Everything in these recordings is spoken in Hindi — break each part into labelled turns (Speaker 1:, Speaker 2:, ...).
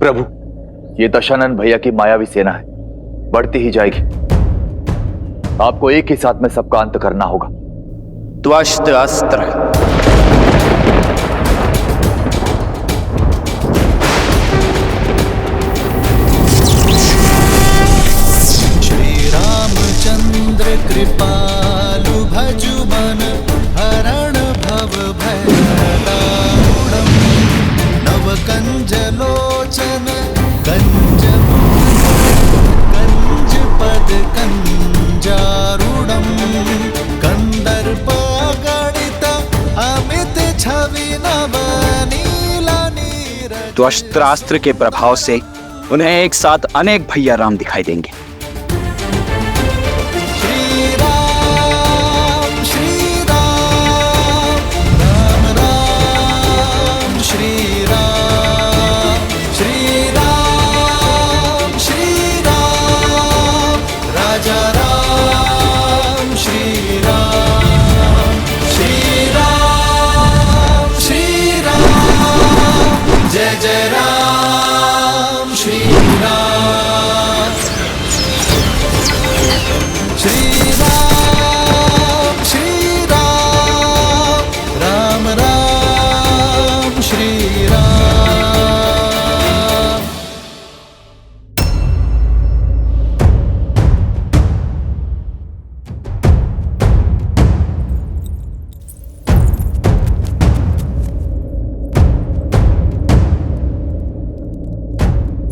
Speaker 1: प्रभु, ये दशानन भैया की मायावी सेना है, बढ़ती ही जाएगी। आपको एक ही साथ में सबका अंत करना होगा।
Speaker 2: त्वष्ट अस्त्र।
Speaker 3: चंद्र कृपालु भजु मन हरण भव भयदारुणम् नव कंज लोचन कंज पद कंजारूढ़म् कंदर्प गणित अमित छवि नव नीला नीरज।
Speaker 2: त्वष्ट्रास्त्र के प्रभाव से उन्हें एक साथ अनेक भैया राम दिखाई देंगे।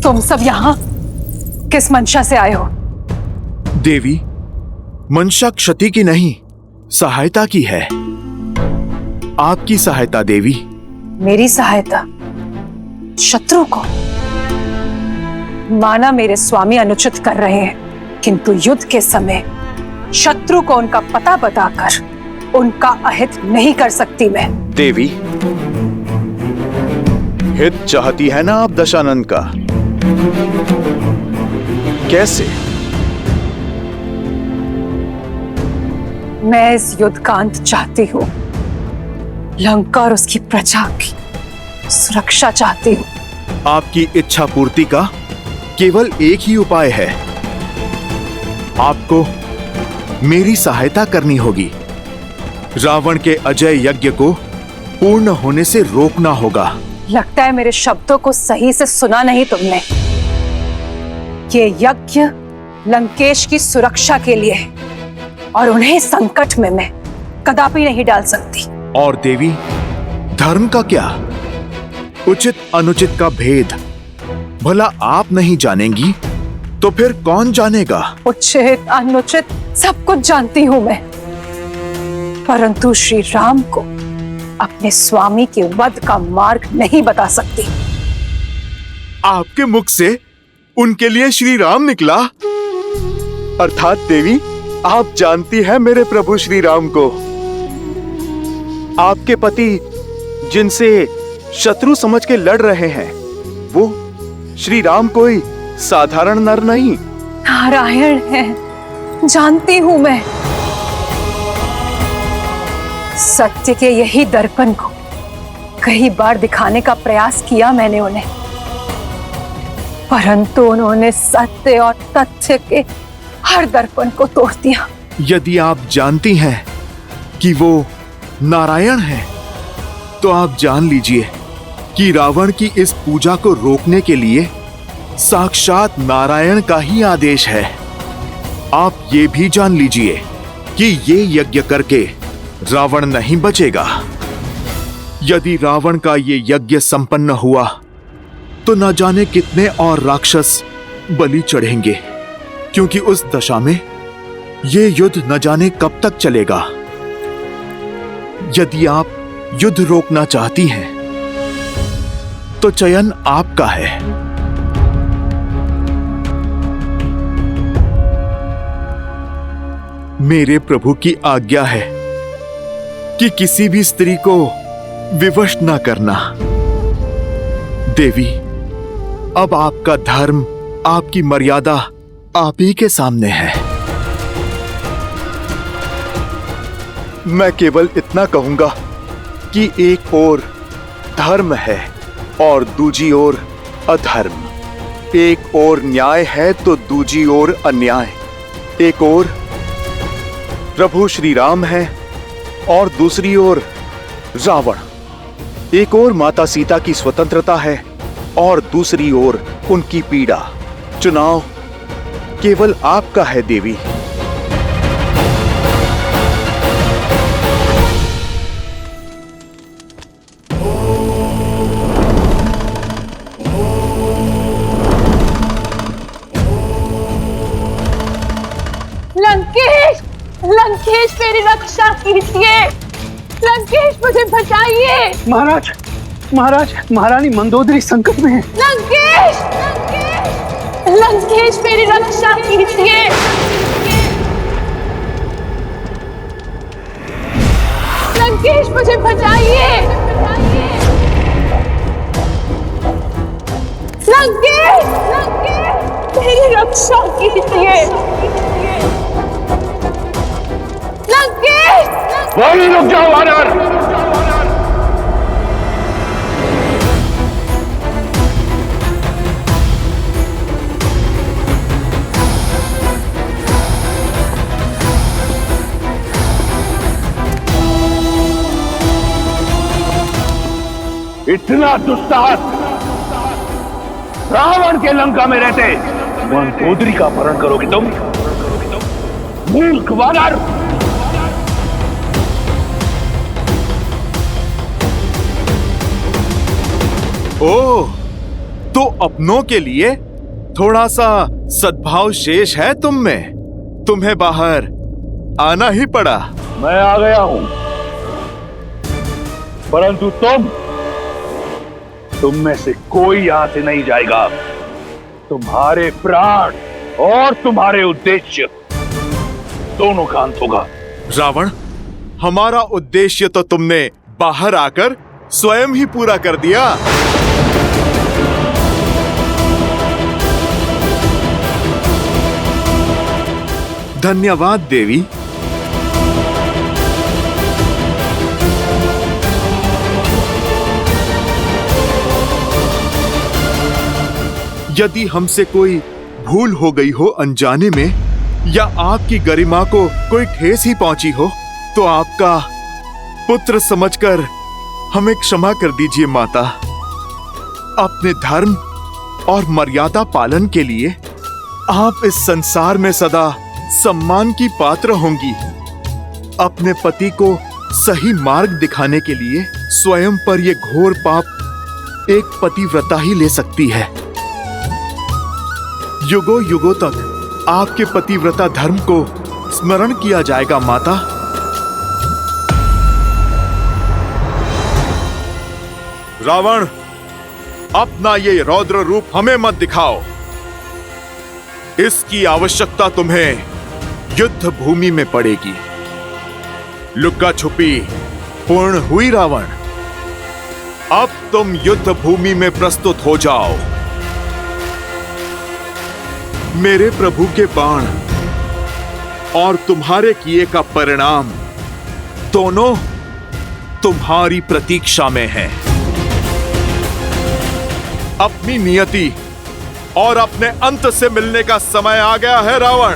Speaker 4: तुम सब यहाँ किस मंशा से आए हो?
Speaker 5: देवी, मंशा क्षति की नहीं, सहायता की है। आपकी सहायता देवी।
Speaker 4: मेरी सहायता? शत्रु को? माना मेरे स्वामी अनुचित कर रहे हैं, किंतु युद्ध के समय शत्रु को उनका पता बताकर उनका अहित नहीं कर सकती मैं।
Speaker 5: देवी, हित चाहती है ना आप दशानन का? कैसे?
Speaker 4: मैं इस युद्ध का अंत चाहती हूँ। लंका और उसकी प्रजा की सुरक्षा चाहती हूँ।
Speaker 5: आपकी इच्छा पूर्ति का केवल एक ही उपाय है। आपको मेरी सहायता करनी होगी। रावण के अजय यज्ञ को पूर्ण होने से रोकना होगा।
Speaker 4: लगता है मेरे शब्दों को सही से सुना नहीं तुमने। ये यज्ञ लंकेश की सुरक्षा के लिए है और उन्हें संकट में मैं कदापि नहीं डाल सकती।
Speaker 5: और देवी, धर्म का क्या? उचित अनुचित का भेद भला आप नहीं जानेंगी तो फिर कौन जानेगा?
Speaker 4: उचित अनुचित सब कुछ जानती हूं मैं, परंतु श्री राम को अपने स्वामी के वध का मार्ग नहीं बता सकती।
Speaker 5: आपके मुख से उनके लिए श्री राम निकला? अर्थात देवी, आप जानती हैं मेरे प्रभु श्री राम को। आपके पति जिनसे शत्रु समझ के लड़ रहे हैं, वो श्री राम कोई साधारण नर नहीं,
Speaker 4: नारायण है। जानती हूं मैं। सत्य के यही दर्पण को कई बार दिखाने का प्रयास किया मैंने उन्हें, परंतु उन्होंने सत्य और तथ्य के हर दर्पण को तोड़ दिया।
Speaker 5: यदि आप जानती हैं कि वो नारायण हैं, तो आप जान लीजिए कि रावण की इस पूजा को रोकने के लिए साक्षात नारायण का ही आदेश है। आप ये भी जान लीजिए कि ये यज्ञ करके रावण नहीं बचेगा। यदि रावण का ये यज्ञ संपन्न हुआ तो न जाने कितने और राक्षस बलि चढ़ेंगे, क्योंकि उस दशा में ये युद्ध न जाने कब तक चलेगा। यदि आप युद्ध रोकना चाहती हैं, तो चयन आपका है। मेरे प्रभु की आज्ञा है कि किसी भी स्त्री को विवश न करना। देवी, अब आपका धर्म, आपकी मर्यादा आप ही के सामने है। मैं केवल इतना कहूंगा कि एक ओर धर्म है और दूसरी ओर अधर्म, एक ओर न्याय है तो दूजी ओर अन्याय। एक ओर प्रभु श्री राम है और दूसरी ओर रावण। एक ओर माता सीता की स्वतंत्रता है और दूसरी ओर उनकी पीड़ा। चुनाव केवल आपका है देवी।
Speaker 4: लंकेश, लंकेश मेरी रक्षा कीजिए। लंकेश मुझे बचाइए।
Speaker 6: महाराज, महाराज, महारानी मंदोदरी संकट में है।
Speaker 4: लंकेश, लंकेश, लंकेश मेरी रक्षा कीजिए। लंकेश मुझे बचाइए। लंकेश, लंकेश मेरी रक्षा कीजिए। लंकेश,
Speaker 7: वहीं रुक जाओ वानर। इतना दुस्साहस रावण के लंका में रहते मंदोदरी का अपहरण करोगे तुम? मूर्ख वानर!
Speaker 5: ओह, तो अपनों के लिए थोड़ा सा सद्भाव शेष है तुम में। तुम्हें बाहर आना ही पड़ा।
Speaker 7: मैं आ गया हूं, परंतु तुम में से कोई यहां से नहीं जाएगा। तुम्हारे प्राण और तुम्हारे उद्देश्य दोनों का अंत होगा।
Speaker 5: रावण, हमारा उद्देश्य तो तुमने बाहर आकर स्वयं ही पूरा कर दिया। धन्यवाद देवी। यदि हमसे कोई भूल हो गई हो अनजाने में, या आपकी गरिमा को कोई ठेस ही पहुंची हो, तो आपका पुत्र समझकर हमें क्षमा कर दीजिए माता। अपने धर्म और मर्यादा पालन के लिए आप इस संसार में सदा सम्मान की पात्र होंगी। अपने पति को सही मार्ग दिखाने के लिए स्वयं पर यह घोर पाप एक पतिव्रता ही ले सकती है। युगों युगों तक आपके पतिव्रता धर्म को स्मरण किया जाएगा माता। रावण, अपना ये रौद्र रूप हमें मत दिखाओ। इसकी आवश्यकता तुम्हें युद्ध भूमि में पड़ेगी। लुक्का छुपी पूर्ण हुई रावण। अब तुम युद्ध भूमि में प्रस्तुत हो जाओ। मेरे प्रभु के बाण और तुम्हारे किए का परिणाम दोनों तुम्हारी प्रतीक्षा में है। अपनी नियति और अपने अंत से मिलने का समय आ गया है रावण।